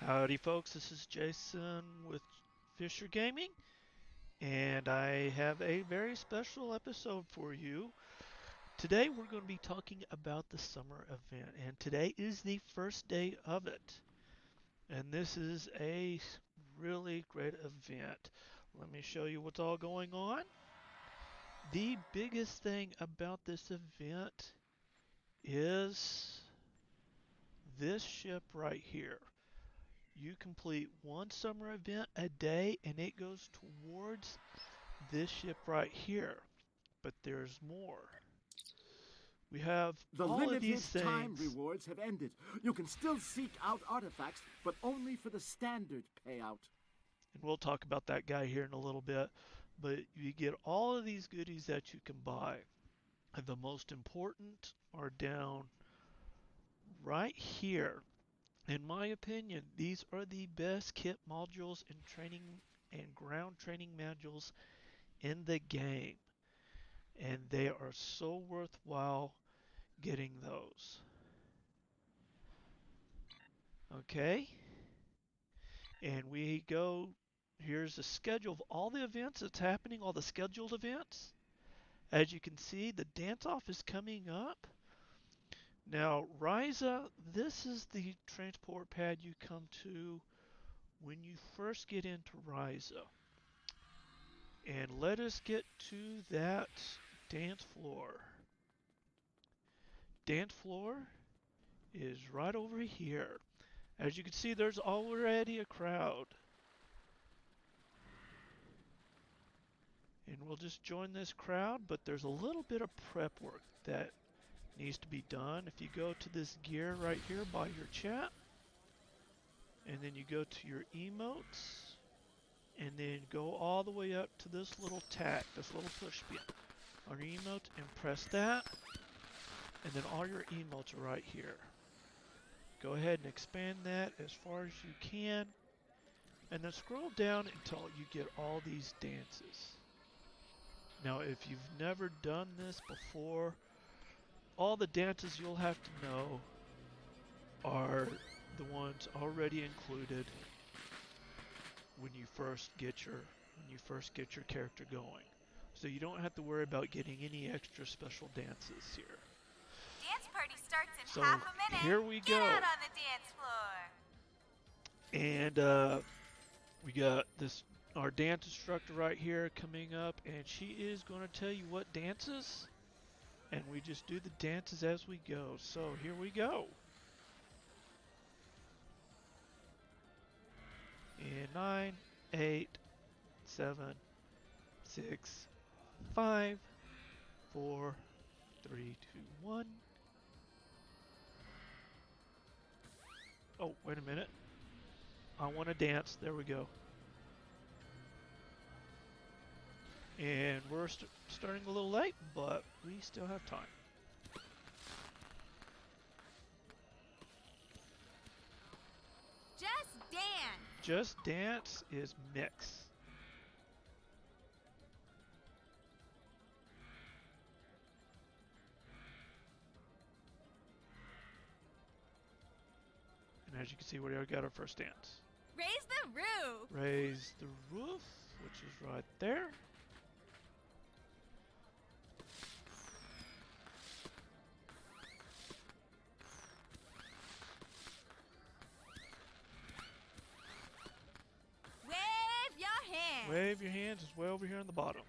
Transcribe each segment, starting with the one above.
Howdy, folks. This is Jason with Fisher Gaming, and I have a very special episode for you. Today, we're going to be talking about the summer event, and today is the first day of it. And this is a really great event. Let me show you what's all going on. The biggest thing about this event is this ship right here. You complete one summer event a day and it goes towards this ship right here. But there's more. We have The all of limited these time things. rewards have ended. You can still seek out artifacts, but only for the standard payout. And we'll talk about that guy here in a little bit. But you get all of these goodies that you can buy. And the most important are down right here. In my opinion, these are the best kit modules and training and ground training modules in the game. And they are so worthwhile getting those. Okay? And we go, here's the schedule of all the events that's happening, all the scheduled events. As you can see, the dance off is coming up. Now, Ryza, this is the transport pad you come to when you first get into Ryza. And let us get to that dance floor. Dance floor is right over here. As you can see, there's already a crowd. And we'll just join this crowd, but there's a little bit of prep work that needs to be done. If you go to this gear right here by your chat, and then you go to your emotes, and then go all the way up to this little tack, this little push pin on your emote, and press that, and then all your emotes are right here. Go ahead and expand that as far as you can, and then scroll down until you get all these dances. Now, if you've never done this before, all the dances you'll have to know are the ones already included when you first get your character going. So you don't have to worry about getting any extra special dances here. Dance party starts in So half a minute. here we Get go. out on the dance floor. And we got this our dance instructor right here coming up, and she is going to tell you what dances, and we just do the dances as we go. So here we go. In 9, 8, 7, 6, 5, 4, 3, 2, 1. Oh, wait a minute. I want to dance. There we go. And we're starting a little late, but we still have time. Just dance. Just Dance is mix. And as you can see, we already got our first dance. Raise the roof. Raise the roof, which is right there. Wave your hands. Wave your hands is way over here on the bottom.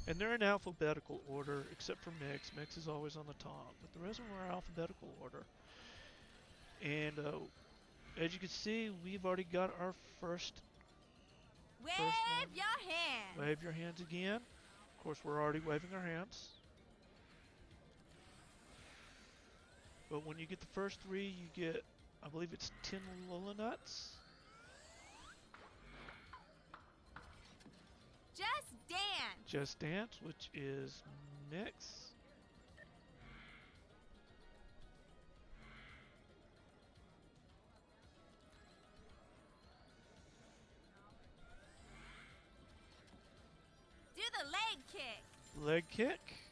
And they're in alphabetical order, except for Mix. Mix is always on the top, but the rest of them are alphabetical order. And as you can see, we've already got our first Wave one. your hands. Wave your hands again. Of course, we're already waving our hands. But when you get the first three, you get, I believe it's 10 Lola nuts. Just dance. Just Dance, which is Mix. Do the leg kick. Leg kick.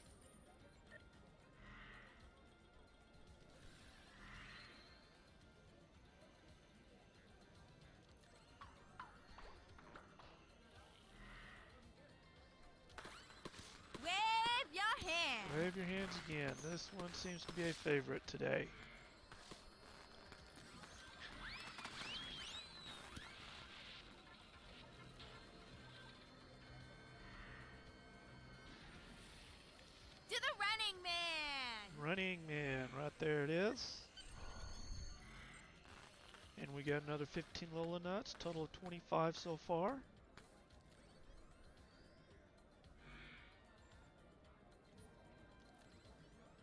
sides again. This one seems to be a favorite today. Do the running man. Running man, right there it is. And we got another 15 Lola nuts, total of 25 so far.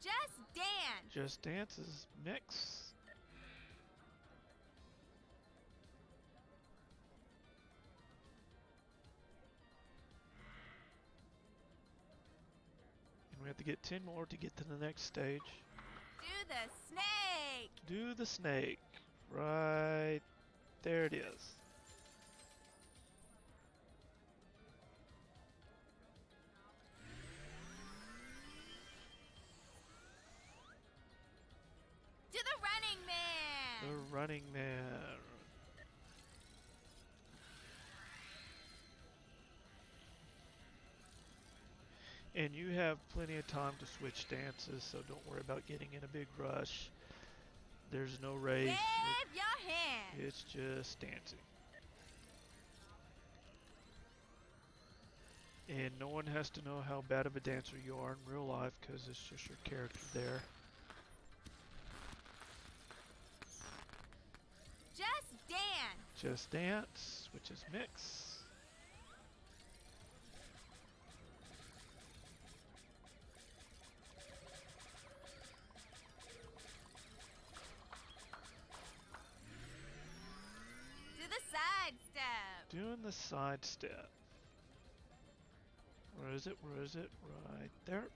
Just dance. Just Dance's mix. And we have to get 10 more to get to the next stage. Do the snake. Do the snake. Right there it is. Do the running man. The running man. And you have plenty of time to switch dances, so don't worry about getting in a big rush. There's no race. Wave your hand. It's just dancing. And no one has to know how bad of a dancer you are in real life, because it's just your character there. Just dance. Just Dance, which is mix. Do the side step. Doing the side step. Where is it? Where is it? Right there.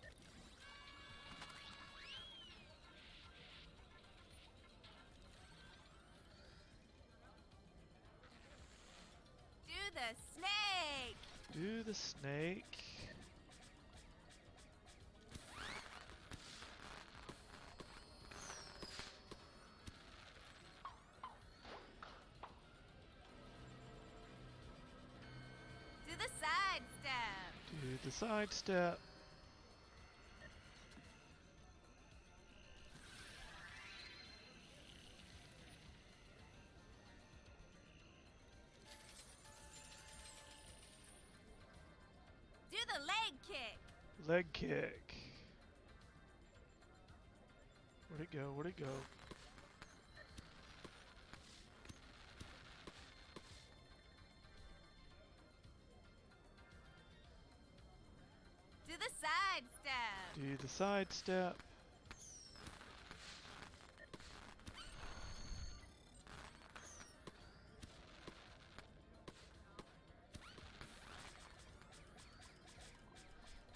Do the snake. Do the snake. Do the side step. Do the side step. Do the leg kick. Leg kick. Where'd it go? Where'd it go? Do the side step. Do the side step.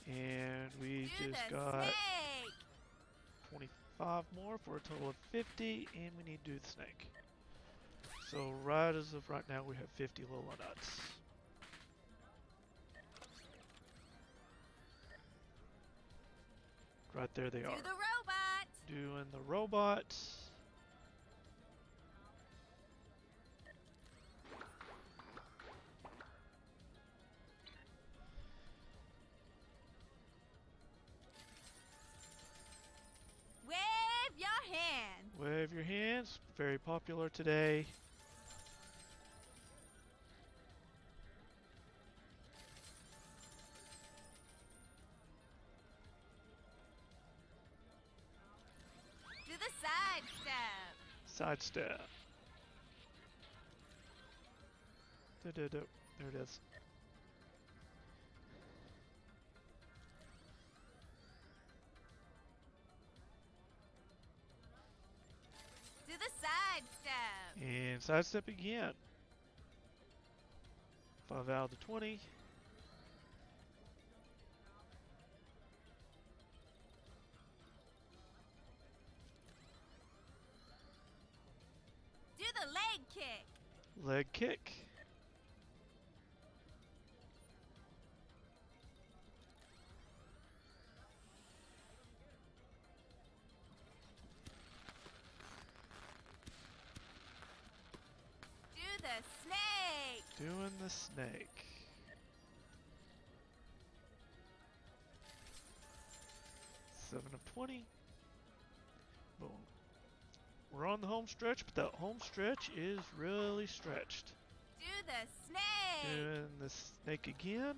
And we Do just the got snake. 25 more for a total of 50, and we need to do the snake. So right as of right now, we have 50 Lola nuts. Right there they Do are. the robot. Doing the robot. Wave your hand. Wave your hands. Very popular today. Do the side step. Side step. There it is. Do the side step. And side step again. 5 out of the 20. Do the leg kick. Leg kick. Do the snake. Doing the snake. 7 of 20. Boom. We're on the home stretch, but that home stretch is really stretched. Do the snake. Doing the snake again.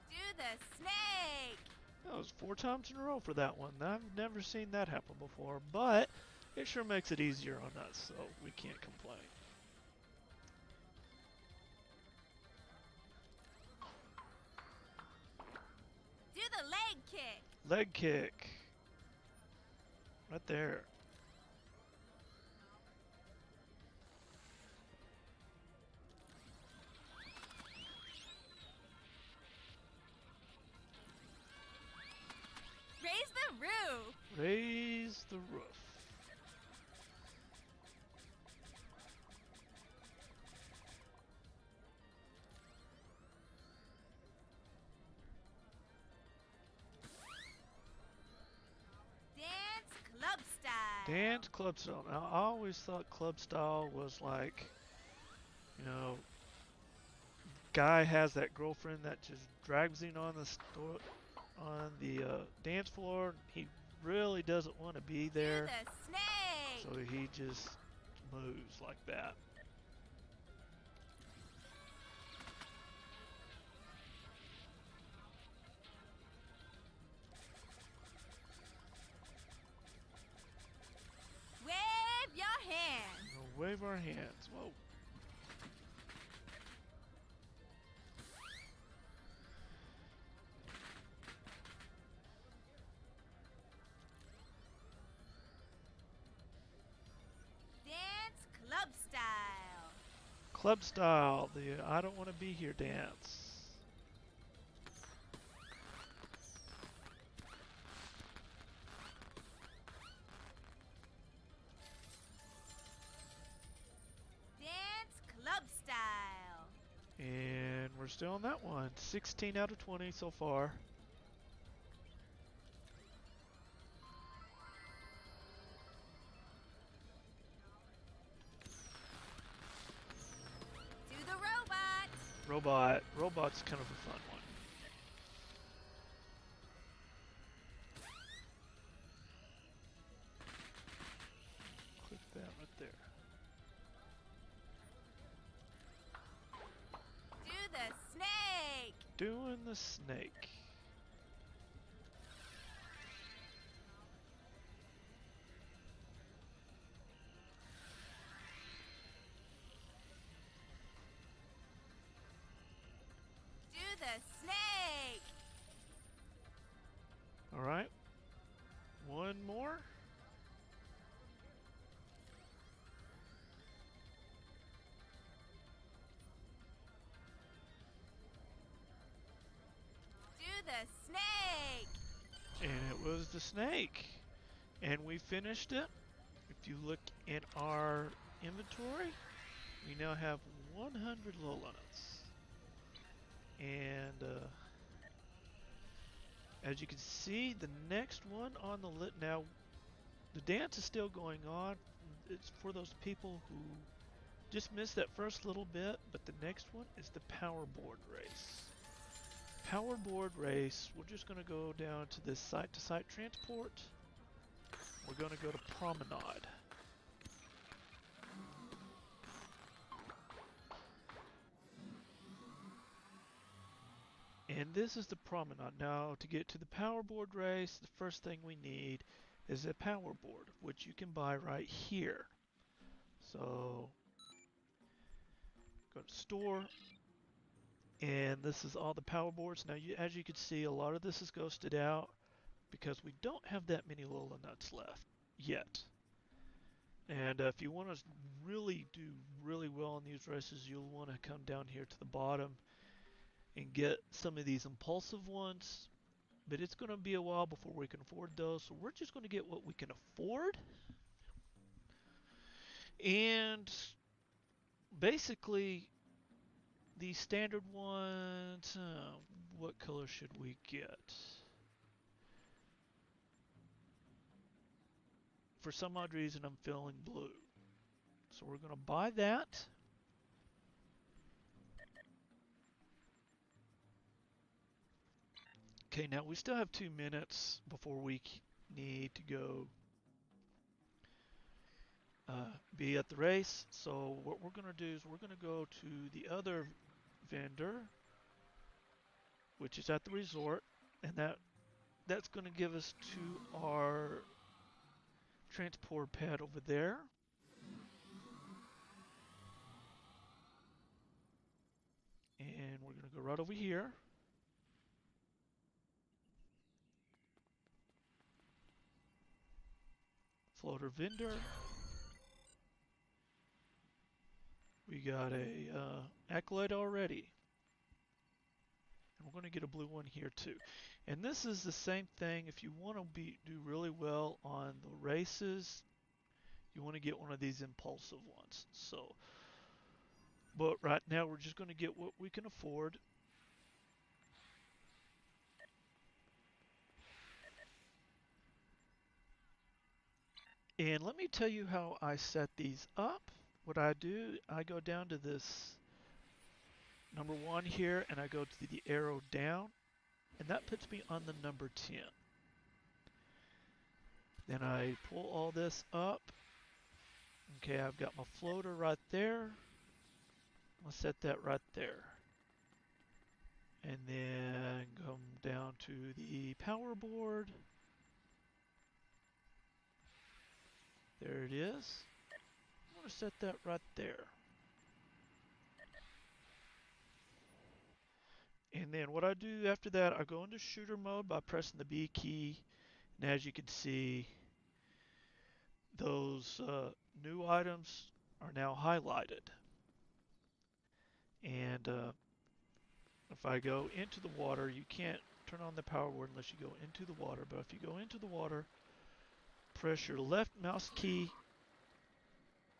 Do the snake. That was 4 times in a row for that one. I've never seen that happen before, but it sure makes it easier on us, so we can't complain. Do the leg kick. Leg kick. Right there. Raise the roof. Raise the roof. Dance club style. Dance club style. Now, I always thought club style was like, you know, guy has that girlfriend that just drags him on the dance floor. He really doesn't want to be there, Do the snake. so he just moves like that. Wave your hands. We'll wave our hands. Whoa. Dance club style. Club style. The I don't want to be here dance. Dance club style. And we're still on that one. 16 out of 20 so far. Do the robot. Robot's kind of a fun one. Click that right there. Do the snake. Doing the snake. Do the snake. All right. One more. Do the snake. And it was the snake. And we finished it. If you look in our inventory, we now have 100 Lowlands. And as you can see, the next one on the list now, the dance is still going on. It's for those people who just missed that first little bit, but the next one is the powerboard race. Powerboard race, we're just going to go down to this site-to-site transport. We're going to go to Promenade. And this is the Promenade. Now, to get to the powerboard race, the first thing we need is a powerboard, which you can buy right here. So, go to store, and this is all the powerboards. Now, as you can see, a lot of this is ghosted out because we don't have that many Lola nuts left yet. And if you want to really do really well in these races, you'll want to come down here to the bottom and get some of these impulsive ones, but it's going to be a while before we can afford those, so we're just going to get what we can afford. And basically, the standard ones, what color should we get? for some odd reason I'm feeling blue. So we're going to buy that. Okay, now we still have 2 minutes before we need to go be at the race. So what we're going to do is we're going to go to the other vendor, which is at the resort, and that's going to give us to our transport pad over there. And we're going to go right over here. Floater vendor. We got a accolade already. And we're going to get a blue one here too. And this is the same thing. If you want to do really well on the races, you want to get one of these impulsive ones. So, but right now we're just going to get what we can afford. And let me tell you how I set these up. What I do, I go down to this number 1 here, and I go to the arrow down, and that puts me on the number 10. Then I pull all this up. Okay, I've got my floater right there. I'll set that right there. And then come down to the power board. There it is. I'm going to set that right there. And then what I do after that, I go into shooter mode by pressing the B key. And as you can see, those new items are now highlighted. And if I go into the water, you can't turn on the power board unless you go into the water. But if you go into the water, press your left mouse key,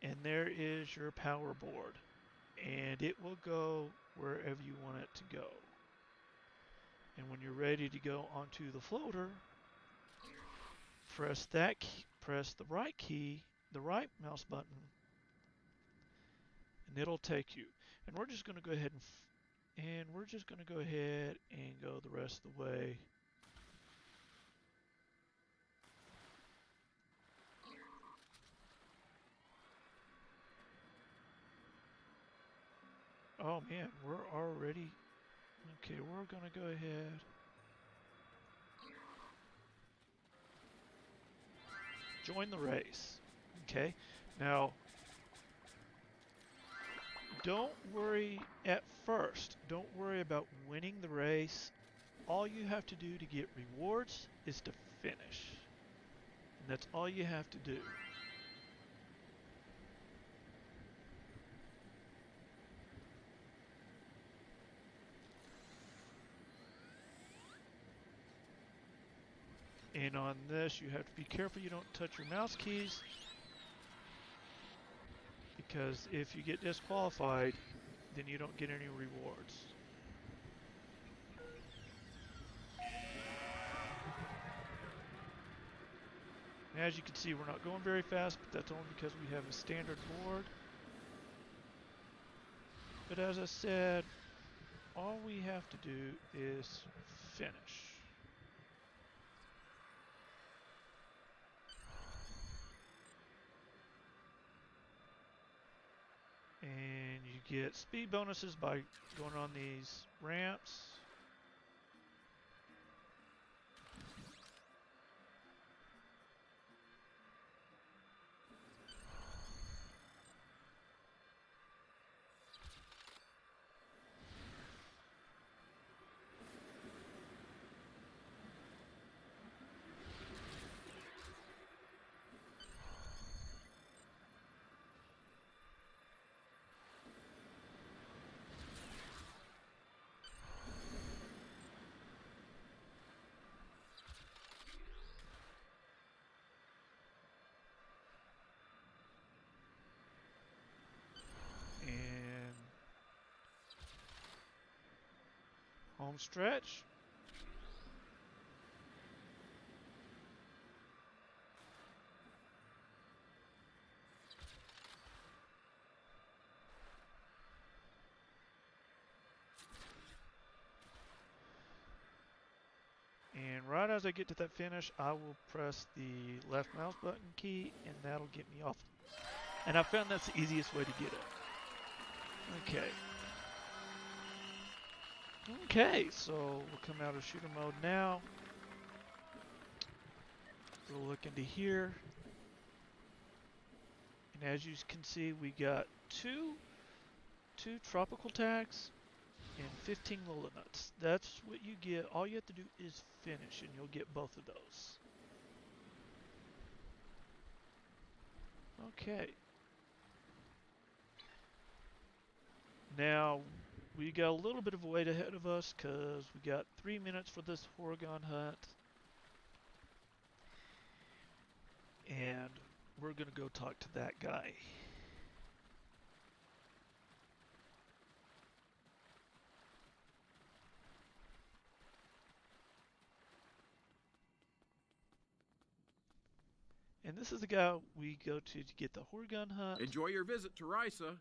and there is your power board. And it will go wherever you want it to go. And when you're ready to go onto the floater, press that key, press the right key, the right mouse button, and it'll take you. And we're just going to go ahead and go the rest of the way. Oh man, we're already okay. We're going to go ahead. Join the race. Okay, now don't worry at first. Don't worry about winning the race. All you have to do to get rewards is to finish. And that's all you have to do. And on this, you have to be careful you don't touch your mouse keys, because if you get disqualified, then you don't get any rewards. And as you can see, we're not going very fast, but that's only because we have a standard board. But as I said, all we have to do is finish. And you get speed bonuses by going on these ramps. Home stretch. right as I get to that finish, I will press the left mouse button key, and that'll get me off. And I found that's the easiest way to get it. Okay. Okay, so we'll come out of shooter mode now. We'll look into here. And as you can see, we got two tropical tags and 15 Lola nuts. That's what you get. All you have to do is finish, and you'll get both of those. Okay. Now, we got a little bit of a wait ahead of us because we got 3 minutes for this Oregon hunt. And we're going to go talk to that guy. And this is the guy we go to get the Oregon hunt. Enjoy your visit to Risa.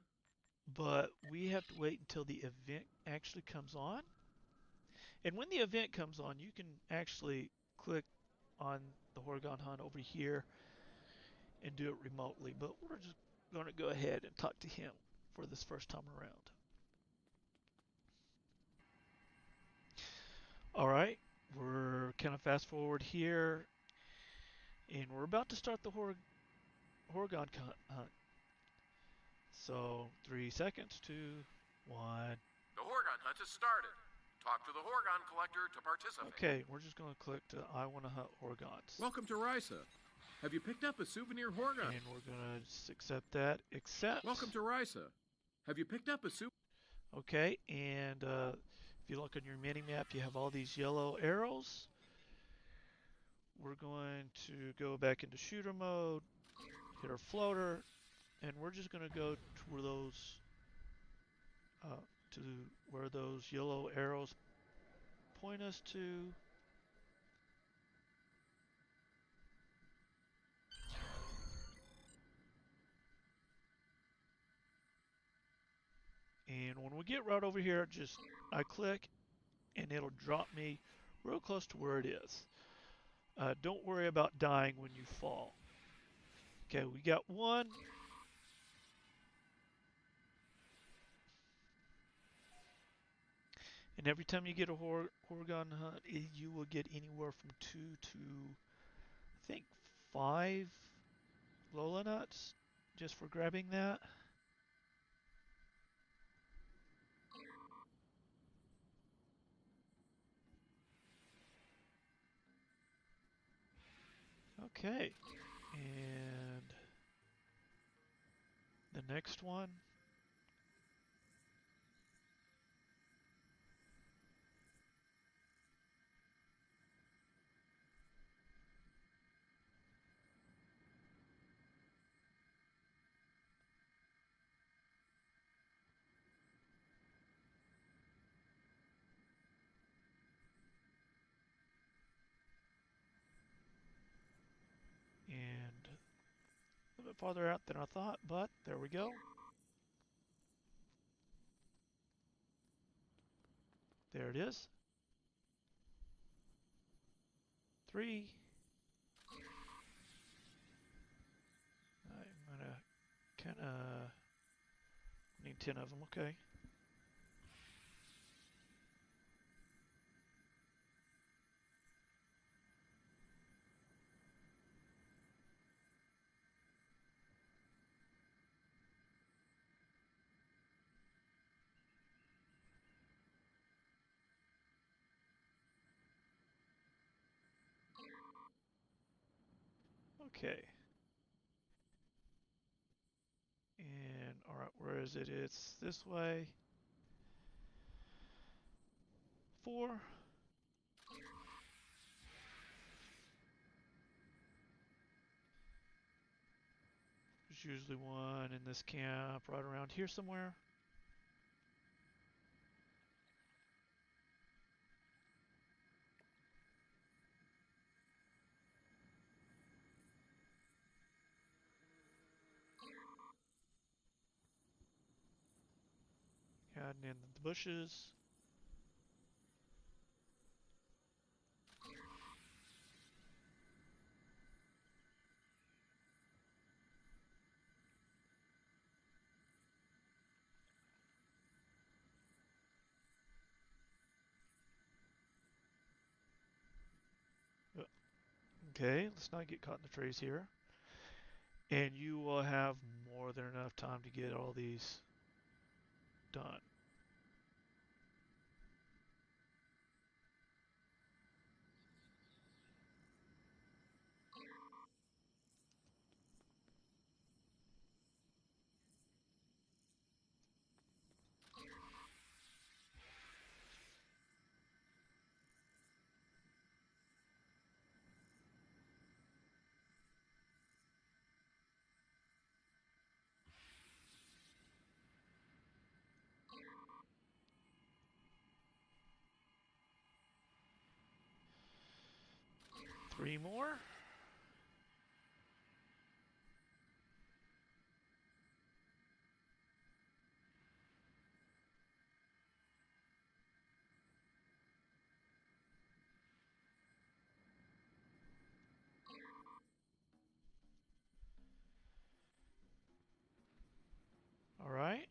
But we have to wait until the event actually comes on. And when the event comes on, you can actually click on the Oregon hunt over here and do it remotely. But we're just going to go ahead and talk to him for this first time around. All right, we're kind of fast forward here, and we're about to start the Oregon hunt. So 3 seconds, 2, 1. The Oregon hunt has started. Talk to the Oregon collector to participate. Okay, we're just going to click to I want to hunt Oregons. Welcome to Risa. Have you picked up a souvenir Oregon? And we're going to just accept that. Accept. Welcome to Risa. Have you picked up a souvenir? Okay, and if you look on your mini map, you have all these yellow arrows. We're going to go back into shooter mode, hit our floater, and we're just going to go to where those yellow arrows point us to. And when we get right over here, I click and it'll drop me real close to where it is. Don't worry about dying when you fall. Okay, we got one. And every time you get a Oregon hunt, you will get anywhere from 2 to, I think, 5 Lola nuts just for grabbing that. Okay, and the next one. And a little bit farther out than I thought, but there we go. There it is. 3. I'm gonna kinda need 10 of them, okay. Okay. And alright, where is it? It's this way. 4. There's usually one in this camp right around here somewhere. Hiding in the bushes. Okay, let's not get caught in the trays here. And you will have more than enough time to get all these done. Three more. All right.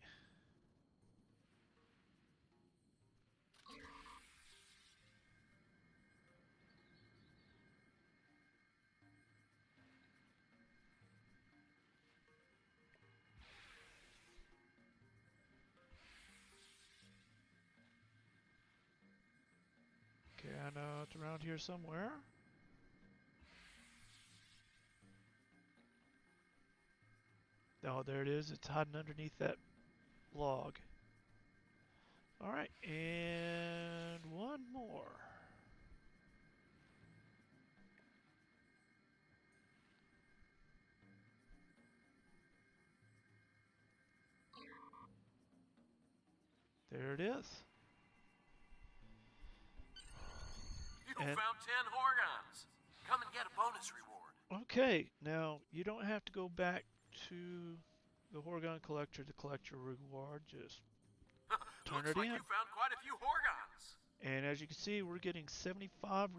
Okay, I know it's around here somewhere. Oh, there it is. It's hiding underneath that log. All right, and one more. There it is. You And found 10 Horgons. Come and get a bonus reward. okay, now you don't have to go back to the Horgon Collector to collect your reward. Just turn Looks it like in. you found quite a few Horgons. And as you can see, we're getting 75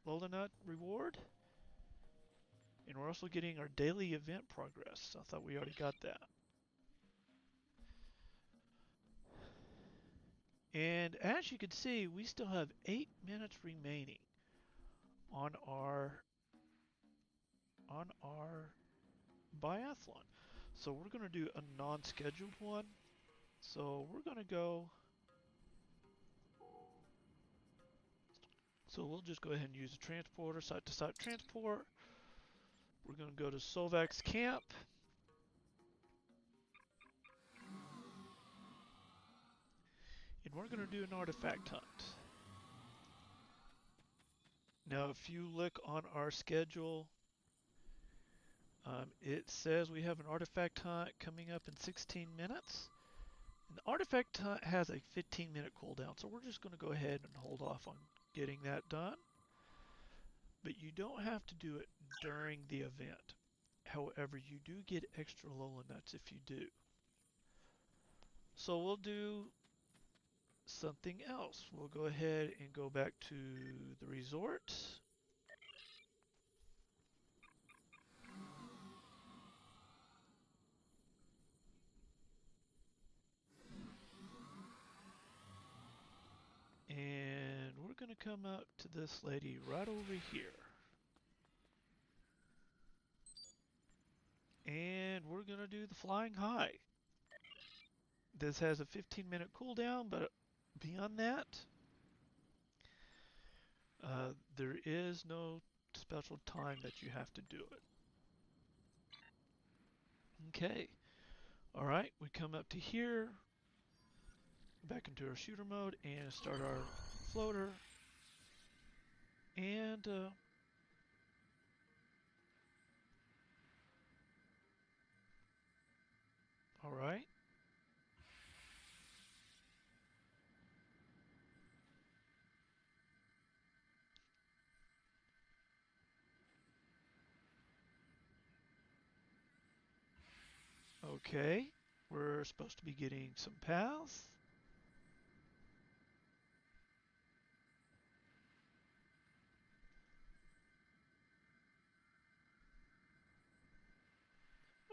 Lola Nut reward. And we're also getting our daily event progress. I thought we already got that. And as you can see, we still have 8 minutes remaining on our biathlon. So we're going to do a non-scheduled one. So we're going to go. So we'll just go ahead and use a transporter, site-to-site transport. We're going to go to Sovak's camp. And we're going to do an artifact hunt. Now, if you look on our schedule, it says we have an artifact hunt coming up in 16 minutes. And the artifact hunt has a 15-minute cooldown, so we're just going to go ahead and hold off on getting that done. But you don't have to do it during the event. However, you do get extra Lola Nuts if you do. So we'll do something else. We'll go ahead and go back to the resort. And we're going to come up to this lady right over here. And we're going to do the flying high. This has a 15-minute cooldown, but beyond that, there is no special time that you have to do it. Okay. All right, we come up to here, back into our shooter mode, and start our floater. And all right. Okay, we're supposed to be getting some paths.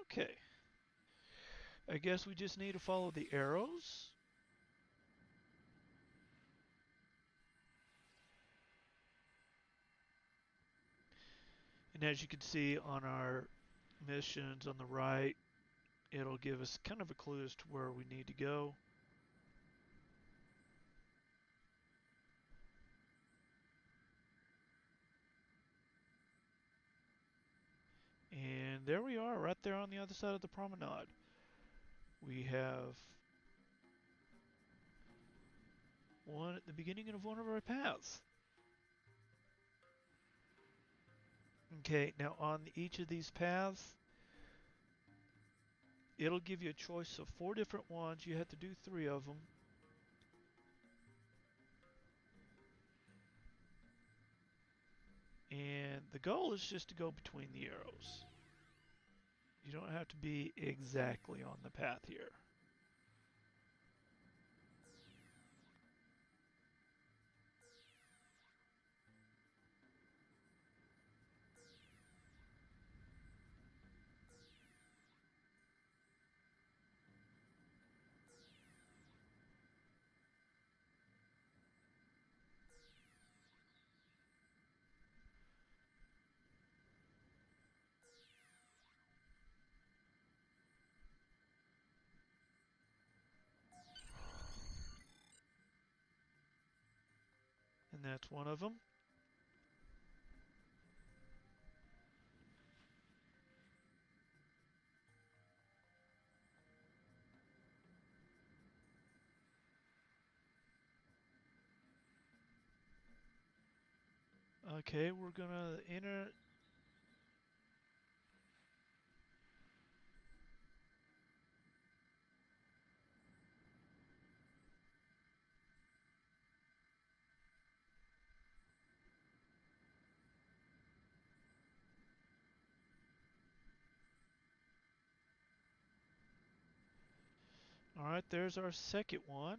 Okay. I guess we just need to follow the arrows. And as you can see on our missions on the right, it'll give us kind of a clue as to where we need to go. And there we are, right there on the other side of the promenade. We have one at the beginning of one of our paths. Okay, now on each of these paths, it'll give you a choice of 4 different ones. You have to do 3 of them. And the goal is just to go between the arrows. You don't have to be exactly on the path here. And that's one of them. Okay, we're gonna enter. Alright, there's our second one.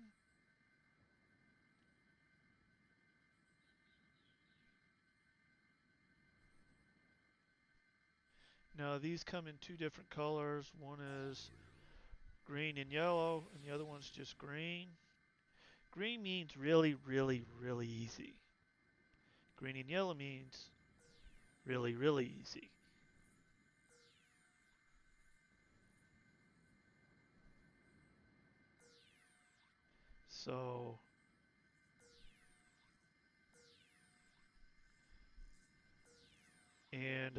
Now these come in 2 different colors. One is green and yellow, and the other one's just green. Green means really, really, really easy. Green and yellow means really, really easy. So, and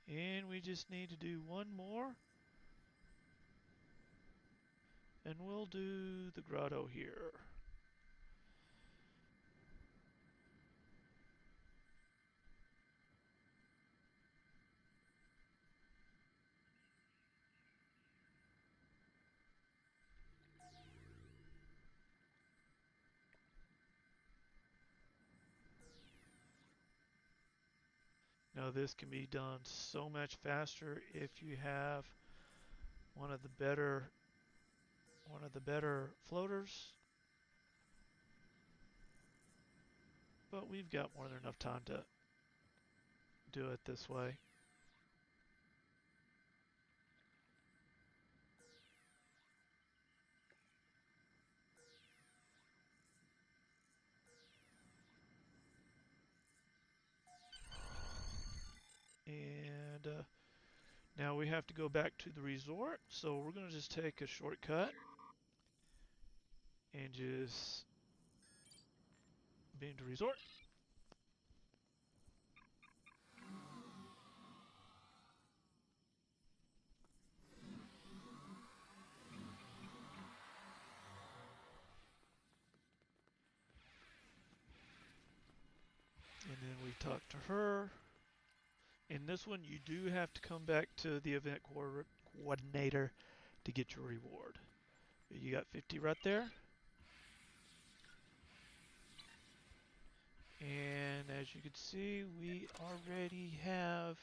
and we just need to do one more, and we'll do the grotto here. Now this can be done so much faster if you have one of the better floaters. But we've got more than enough time to do it this way. And now we have to go back to the resort, so we're going to just take a shortcut and just beam to resort. And then we talk to her. In this one, you do have to come back to the event coordinator to get your reward. You got 50 right there. And as you can see, we already have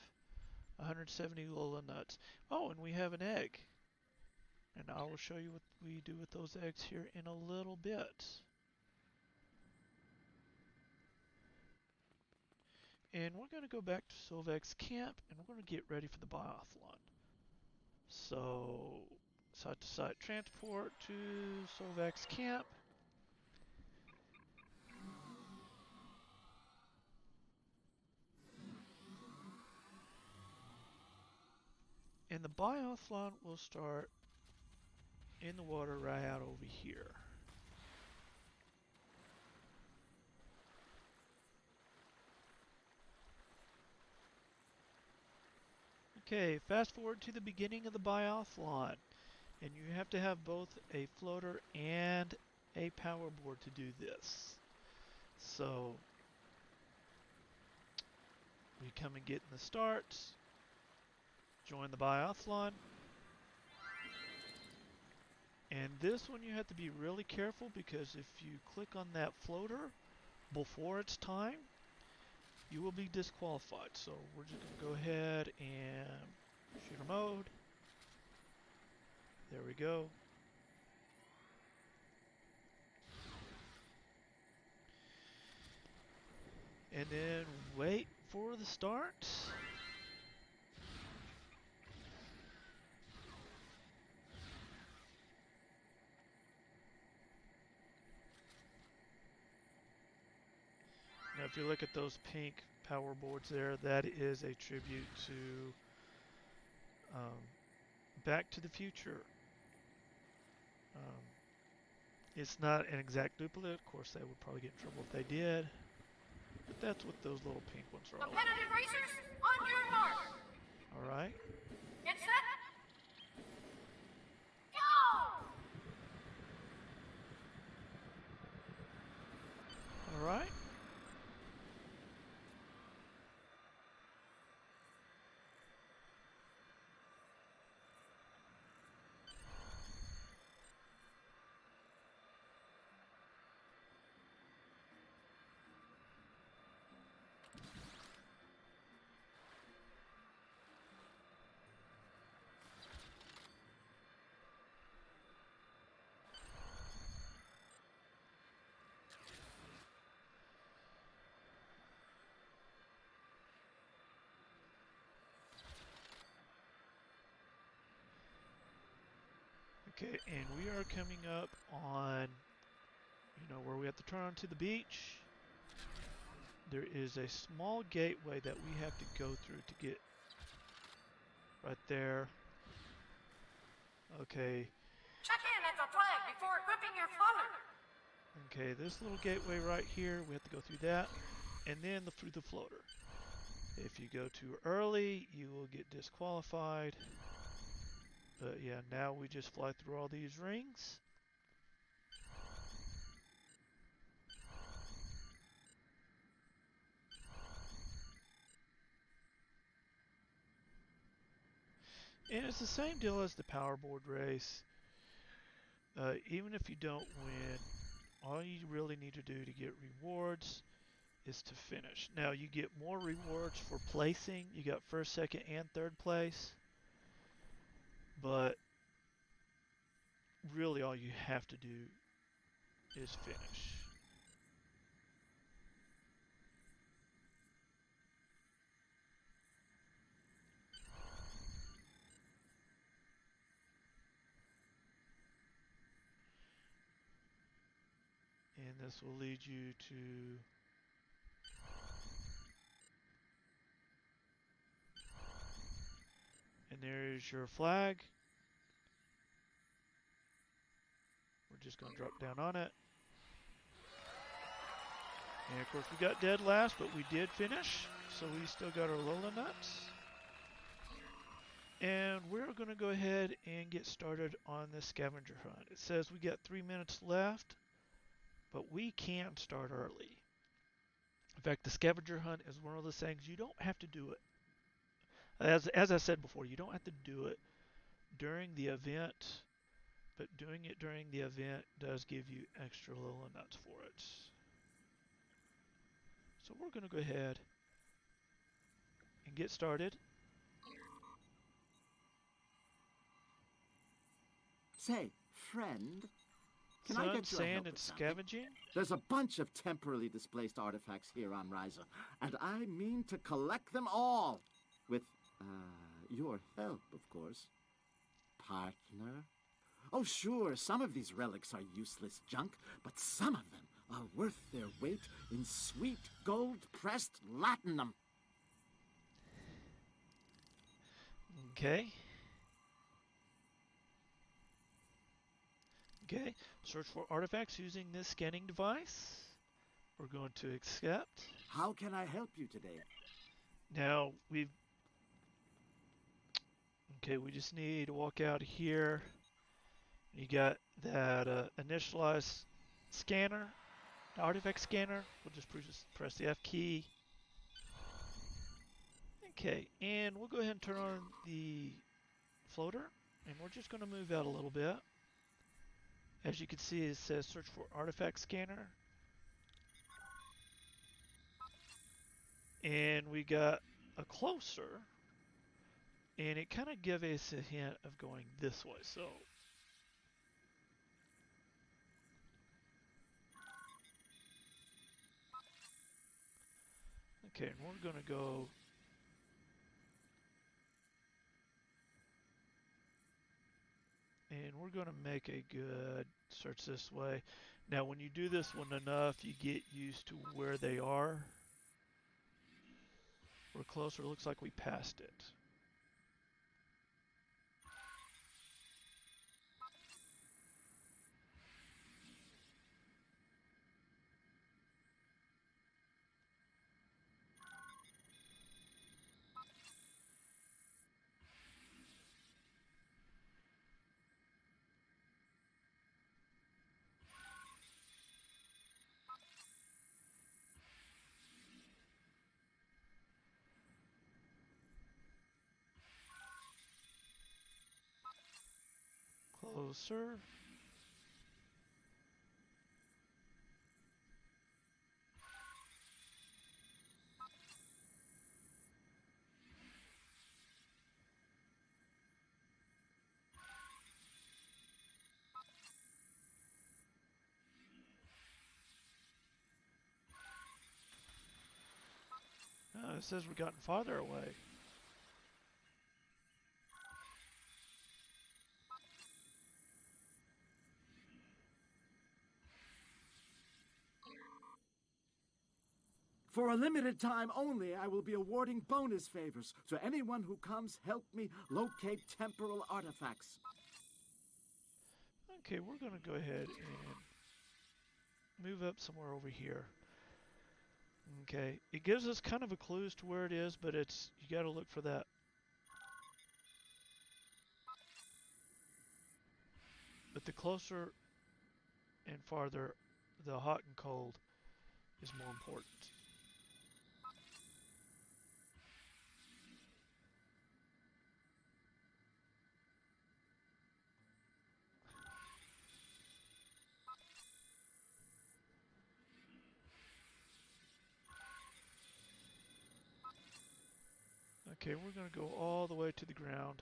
170 Lola nuts. Oh, and we have an egg. And I will show you what we do with those eggs here in a little bit. And we're going to go back to Sovek's camp, and we're going to get ready for the biathlon. So, side-to-side transport to Sovak's camp. And the biathlon will start in the water right out over here. Okay, fast forward to the beginning of the biathlon, and you have to have both a floater and a power board to do this. So we come and get in the starts, join the biathlon, and this one you have to be really careful because if you click on that floater before it's time, you will be disqualified. So we're just going to go ahead and shooter mode. There we go. And then wait for the start. Now if you look at those pink power boards there, that is a tribute to Back to the Future. It's not an exact duplicate. Of course, they would probably get in trouble if they did. But that's what those little pink ones are all about. Competitive racers, on your mark. All right. Get set. Go! All right. Okay, and we are coming up on, where we have to turn onto the beach. There is a small gateway that we have to go through to get right there. Okay. Check in at the flag before equipping your floater. Okay, this little gateway right here, we have to go through that, and then through the floater. If you go too early, you will get disqualified. But yeah, now we just fly through all these rings. And it's the same deal as the powerboard race. Even if you don't win, all you really need to do to get rewards is to finish. Now you get more rewards for placing. You got first, second, and third place. But really all you have to do is finish. And this will lead you to and there's your flag. We're just going to drop down on it. And of course we got dead last, but we did finish. So we still got our Lola nuts. And we're going to go ahead and get started on this scavenger hunt. It says we got 3 minutes left, but we can start early. In fact, the scavenger hunt is one of those things you don't have to do it. As I said before, you don't have to do it during the event, but doing it during the event does give you extra Lola nuts for it. So we're going to go ahead and get started. Say, friend, can I Sun, get your sand, help and with something? scavenging. There's a bunch of temporarily displaced artifacts here on Ryza, and I mean to collect them all. With, your help, of course. Partner? Oh, sure, some of these relics are useless junk, but some of them are worth their weight in sweet gold-pressed latinum. Okay. Okay. Search for artifacts using this scanning device. We're going to accept. How can I help you today? Now we just need to walk out here. You got that initialize scanner, the artifact scanner. We'll just press the F key. Okay, and we'll go ahead and turn on the floater, and we're just going to move out a little bit. As you can see, it says search for artifact scanner. And we got a closer, and it kind of gave us a hint of going this way. So okay, and we're going to go and we're going to make a good search this way. Now when you do this one enough, you get used to where they are. We're closer, looks like we passed it. Closer. It says we've gotten farther away. For a limited time only, I will be awarding bonus favors to anyone who comes help me locate temporal artifacts. Okay, we're going to go ahead and move up somewhere over here. Okay, it gives us kind of a clue as to where it is, but it's you got to look for that. But the closer and farther, the hot and cold is more important. Okay, we're going to go all the way to the ground.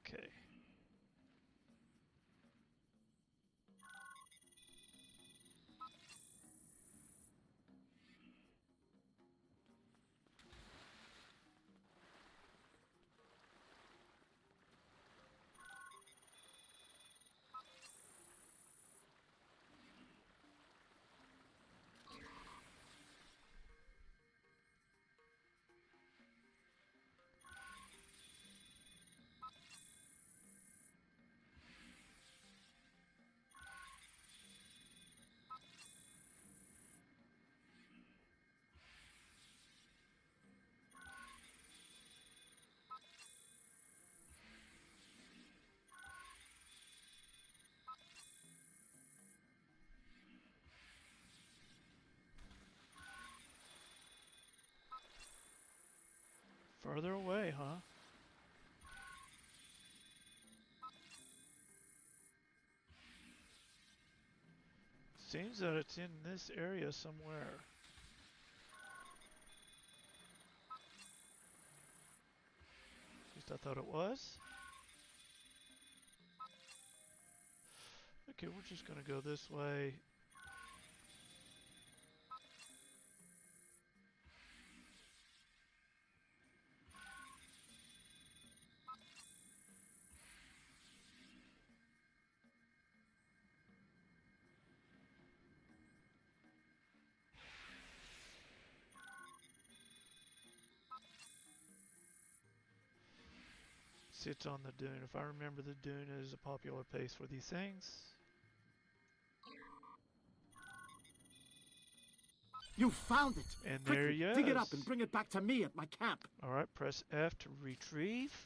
Okay. Further away, huh? Seems that it's in this area somewhere. At least I thought it was. Okay, we're just gonna go this way. Sits on the dune. If I remember, the dune is a popular place for these things. You found it! And Quickly, there he dig it is. up and bring it back to me at my camp. Alright, press F to retrieve.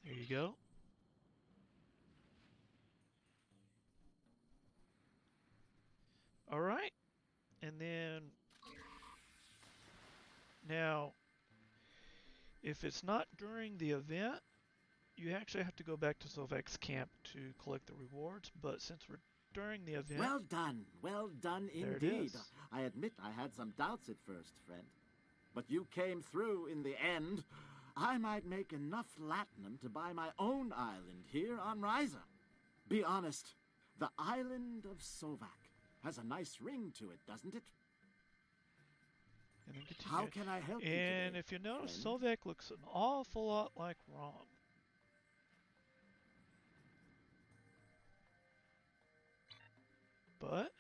There you go. Alright. And then now if it's not during the event, you actually have to go back to Sovek's camp to collect the rewards, but since we're during the event... Well done There it indeed. is. I admit I had some doubts at first, friend. But you came through in the end. I might make enough latinum to buy my own island here on Ryza. Be honest, the island of Sovak has a nice ring to it, doesn't it? And then continue. How can I help you And today, if you notice, friend? Sovek looks an awful lot like Rom. But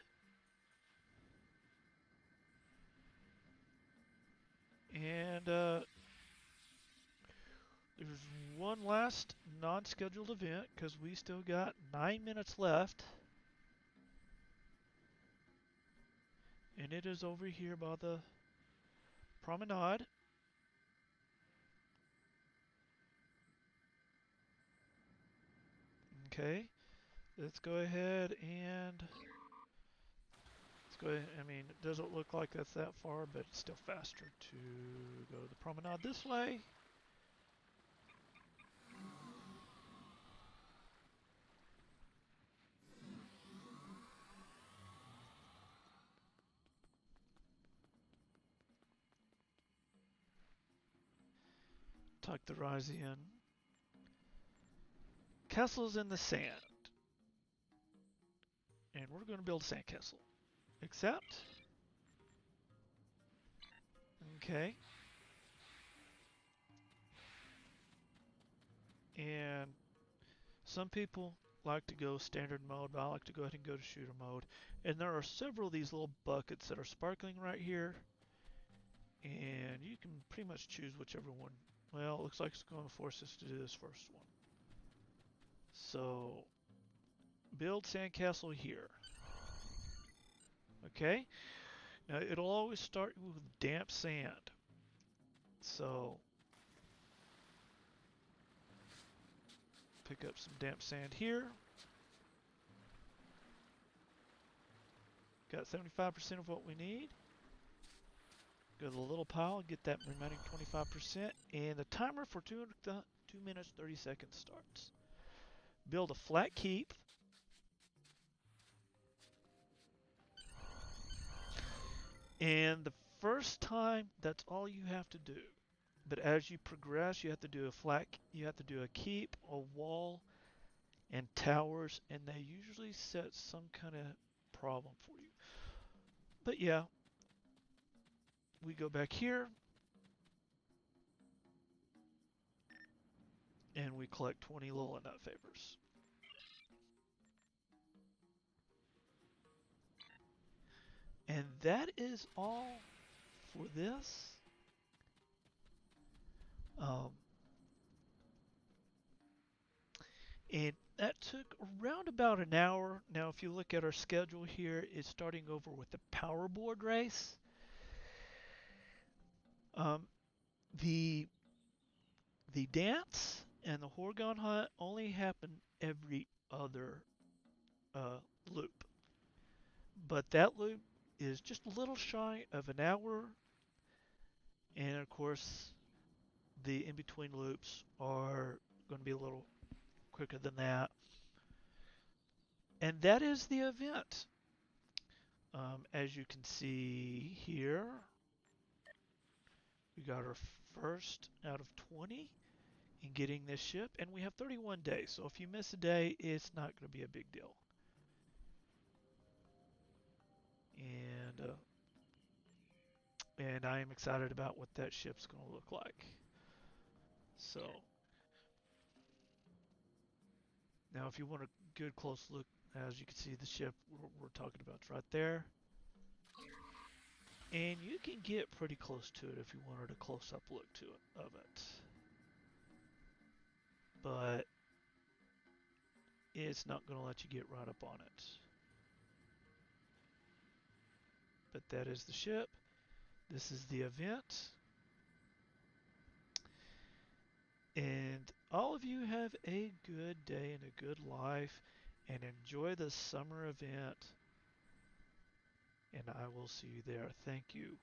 there's one last non-scheduled event because we still got 9 minutes left, and it is over here by the promenade. Okay, let's go ahead and I mean, it doesn't look like that's that far, but it's still faster to go to the promenade this way. Tuck the rise in. Castles in the sand. And we're going to build a sandcastle. Accept. Okay. And some people like to go standard mode, but I like to go ahead and go to shooter mode. And there are several of these little buckets that are sparkling right here. And you can pretty much choose whichever one. Well, it looks like it's going to force us to do this first one. So, build sandcastle here. Okay? Now, it'll always start with damp sand. So, pick up some damp sand here. Got 75% of what we need. Go to the little pile, get that remaining 25%, and the timer for 2 minutes 30 seconds starts. Build a flat keep. And the first time, that's all you have to do. But as you progress, you have to do a keep, a wall, and towers, and they usually set some kind of problem for you. But yeah, we go back here, and we collect 20 Lola Nut favors. And that is all for this. And that took around about an hour. Now, if you look at our schedule here, it's starting over with the power board race. The dance and the Horgon hunt only happen every other loop. But that loop is just a little shy of an hour. And of course, the in-between loops are going to be a little quicker than that. And that is the event. As you can see here, we got our first out of 20 in getting this ship, and we have 31 days. So if you miss a day, it's not going to be a big deal. And I am excited about what that ship's going to look like. So now, if you want a good close look, as you can see, the ship we're talking about is right there. And you can get pretty close to it if you wanted a close-up look to it of it. But it's not going to let you get right up on it. But that is the ship. This is the event. And all of you have a good day and a good life, and enjoy the summer event. And I will see you there. Thank you.